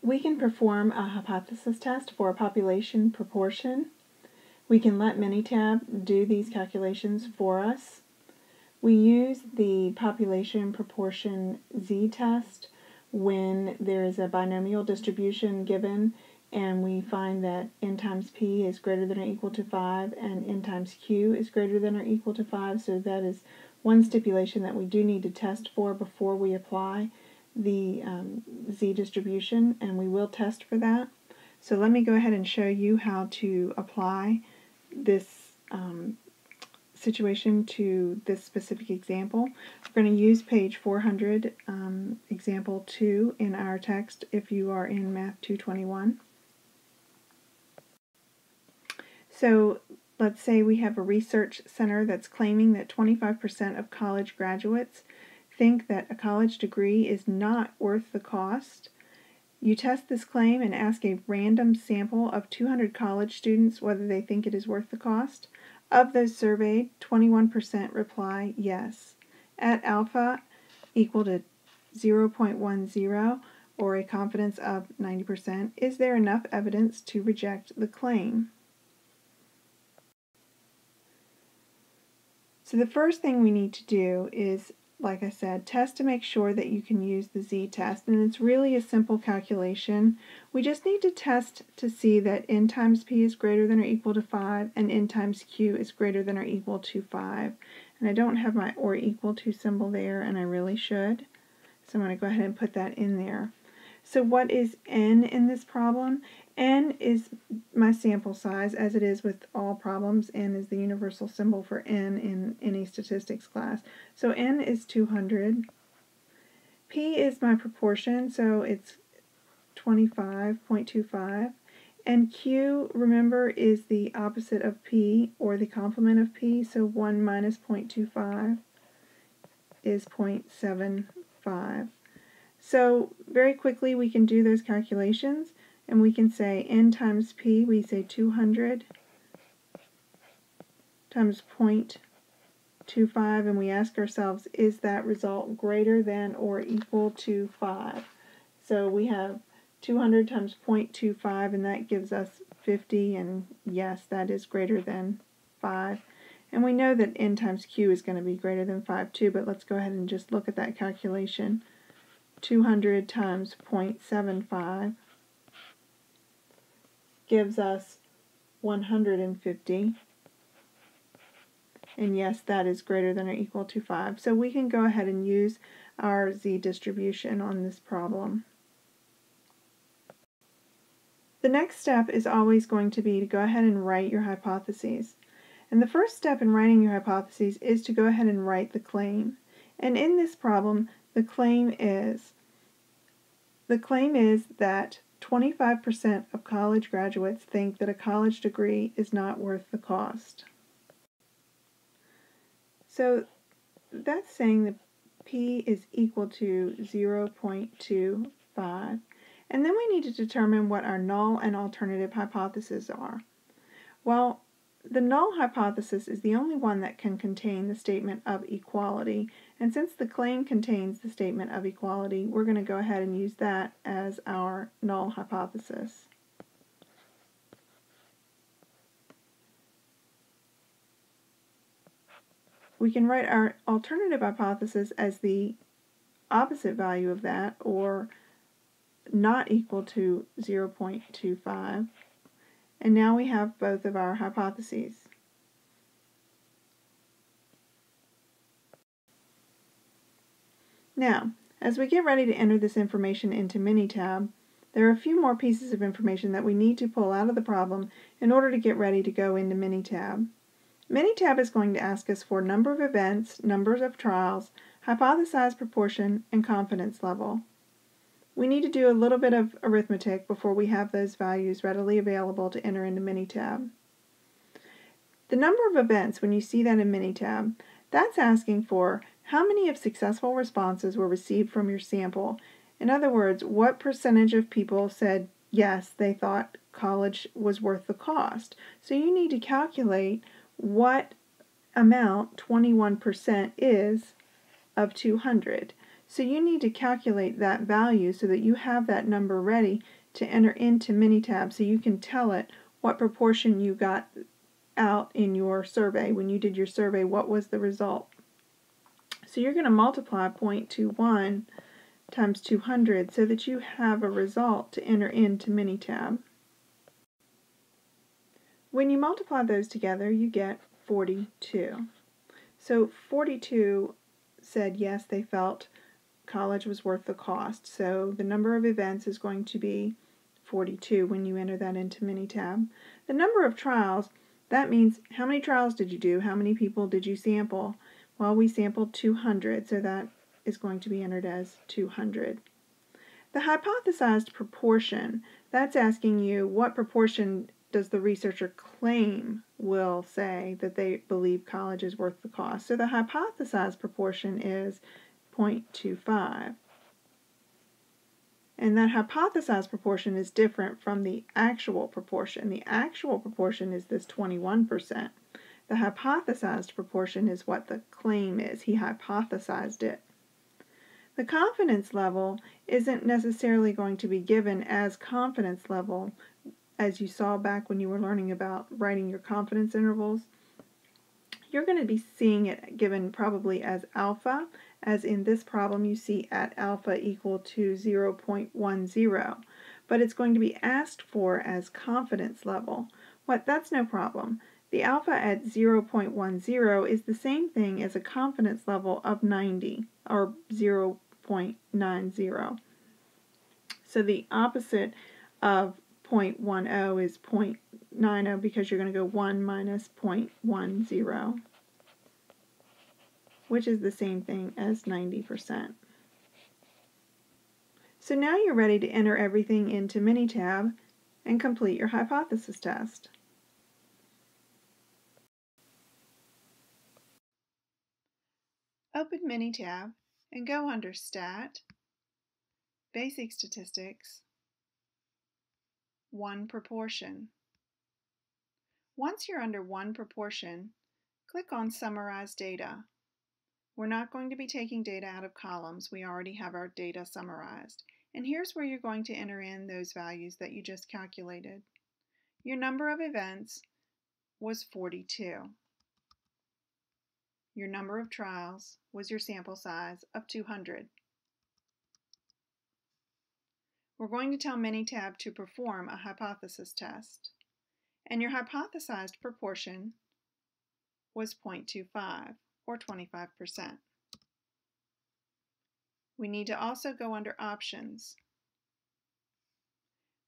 We can perform a hypothesis test for a population proportion. We can let Minitab do these calculations for us. We use the population proportion z-test when there is a binomial distribution given and we find that n times p is greater than or equal to 5 and n times q is greater than or equal to 5. So that is one stipulation that we do need to test for before we apply the z distribution, and we will test for that. So let me go ahead and show you how to apply this situation to this specific example. We're going to use page 400, example 2 in our text if you are in Math 221. So let's say we have a research center that's claiming that 25% of college graduates think that a college degree is not worth the cost. You test this claim and ask a random sample of 200 college students whether they think it is worth the cost. Of those surveyed, 21% reply yes. At alpha equal to 0.10 or a confidence of 90%, is there enough evidence to reject the claim? So the first thing we need to do is, like I said, test to make sure that you can use the z-test, and it's really a simple calculation. We just need to test to see that n times p is greater than or equal to 5 and n times q is greater than or equal to 5. And I don't have my or equal to symbol there, and I really should. So I'm going to go ahead and put that in there. So what is n in this problem? N is my sample size, as it is with all problems. N is the universal symbol for n in any statistics class. So n is 200. P is my proportion, so it's 25.25. And Q, remember, is the opposite of P, or the complement of P, so 1 minus 0.25 is 0.75. So very quickly we can do those calculations, and we can say n times p, we say 200 times 0.25, and we ask ourselves, is that result greater than or equal to 5? So we have 200 times 0.25, and that gives us 50, and yes, that is greater than 5. And we know that n times q is going to be greater than 5 too, but let's go ahead and just look at that calculation. 200 times 0.75 gives us 150, and yes, that is greater than or equal to 5. So we can go ahead and use our z distribution on this problem. The next step is always going to be to go ahead and write your hypotheses. And the first step in writing your hypotheses is to go ahead and write the claim. And in this problem, the claim is that 25% of college graduates think that a college degree is not worth the cost. So that's saying that P is equal to 0.25. And then we need to determine what our null and alternative hypotheses are. Well, the null hypothesis is the only one that can contain the statement of equality, and since the claim contains the statement of equality, we're going to go ahead and use that as our null hypothesis. We can write our alternative hypothesis as the opposite value of that, or not equal to 0.25. And now we have both of our hypotheses. Now, as we get ready to enter this information into Minitab, there are a few more pieces of information that we need to pull out of the problem in order to get ready to go into Minitab. Minitab is going to ask us for number of events, numbers of trials, hypothesized proportion, and confidence level. We need to do a little bit of arithmetic before we have those values readily available to enter into Minitab. The number of events, when you see that in Minitab, that's asking for how many of successful responses were received from your sample. In other words, what percentage of people said yes, they thought college was worth the cost. So you need to calculate what amount 21% is of 200. So you need to calculate that value so that you have that number ready to enter into Minitab so you can tell it what proportion you got out in your survey. When you did your survey, what was the result? So you're going to multiply 0.21 times 200 so that you have a result to enter into Minitab. When you multiply those together, you get 42. So 42 said yes, they felt college was worth the cost. So the number of events is going to be 42 when you enter that into Minitab. The number of trials, that means how many trials did you do? How many people did you sample? Well, we sampled 200, so that is going to be entered as 200. The hypothesized proportion, that's asking you what proportion does the researcher claim will say that they believe college is worth the cost. So the hypothesized proportion is 0.25. And that hypothesized proportion is different from the actual proportion. The actual proportion is this 21%. The hypothesized proportion is what the claim is. He hypothesized it. The confidence level isn't necessarily going to be given as confidence level as you saw back when you were learning about writing your confidence intervals. You're going to be seeing it given probably as alpha, as in this problem you see at alpha equal to 0.10, but it's going to be asked for as confidence level. That's no problem. The alpha at 0.10 is the same thing as a confidence level of 90, or 0.90. So the opposite of 0.10 is 0.90 because you're going to go 1 minus 0.10, which is the same thing as 90%. So now you're ready to enter everything into Minitab and complete your hypothesis test. Open Minitab and go under Stat, Basic Statistics, 1 Proportion. Once you're under 1 Proportion, click on Summarize Data. We're not going to be taking data out of columns. We already have our data summarized. And here's where you're going to enter in those values that you just calculated. Your number of events was 42. Your number of trials was your sample size of 200. We're going to tell Minitab to perform a hypothesis test. And your hypothesized proportion was 0.25, or 25%. We need to also go under Options.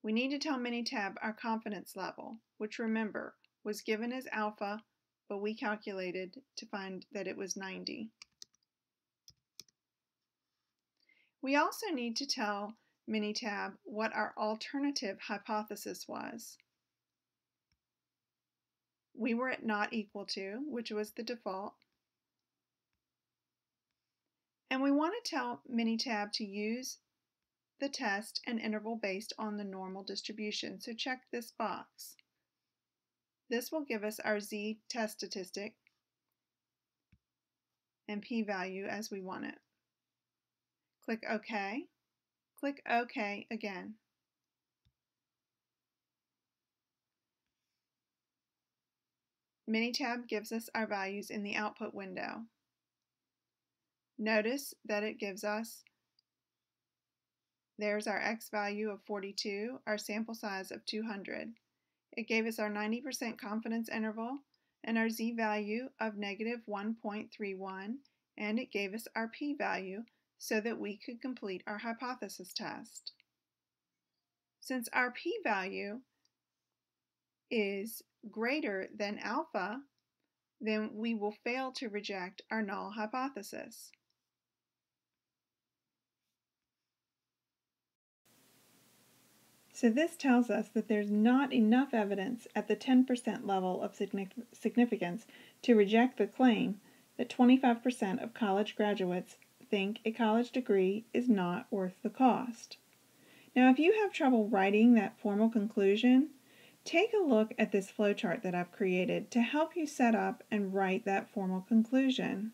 We need to tell Minitab our confidence level, which remember was given as alpha, but we calculated to find that it was 90. We also need to tell Minitab what our alternative hypothesis was. We were at not equal to, which was the default. And we want to tell Minitab to use the test and interval based on the normal distribution. So check this box. This will give us our z-test statistic and p-value as we want it. Click OK. Click OK again. Minitab gives us our values in the output window. Notice that it gives us, there's our x value of 42, our sample size of 200. It gave us our 90% confidence interval and our z-value of negative 1.31, and it gave us our p-value so that we could complete our hypothesis test. Since our p-value is greater than alpha, then we will fail to reject our null hypothesis. So this tells us that there's not enough evidence at the 10% level of significance to reject the claim that 25% of college graduates think a college degree is not worth the cost. Now, if you have trouble writing that formal conclusion, take a look at this flowchart that I've created to help you set up and write that formal conclusion.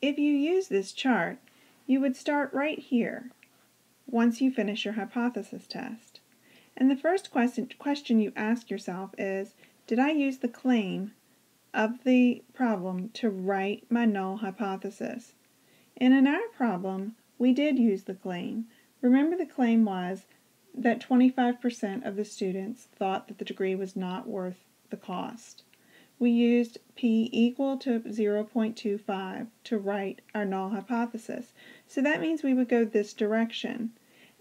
If you use this chart, you would start right here once you finish your hypothesis test. And the first question you ask yourself is, did I use the claim of the problem to write my null hypothesis? And in our problem, we did use the claim. Remember, the claim was that 25% of the students thought that the degree was not worth the cost. We used p equal to 0.25 to write our null hypothesis. So that means we would go this direction.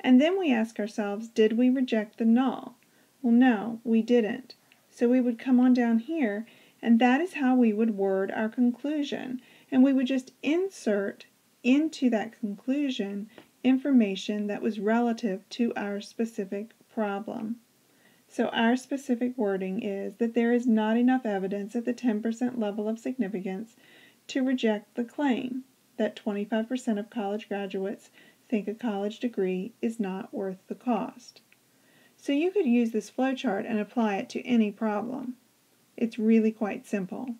And then we ask ourselves, did we reject the null? Well, no, we didn't. So we would come on down here, and that is how we would word our conclusion. And we would just insert into that conclusion information that was relative to our specific problem. So our specific wording is that there is not enough evidence at the 10% level of significance to reject the claim that 25% of college graduates think a college degree is not worth the cost. So you could use this flowchart and apply it to any problem. It's really quite simple.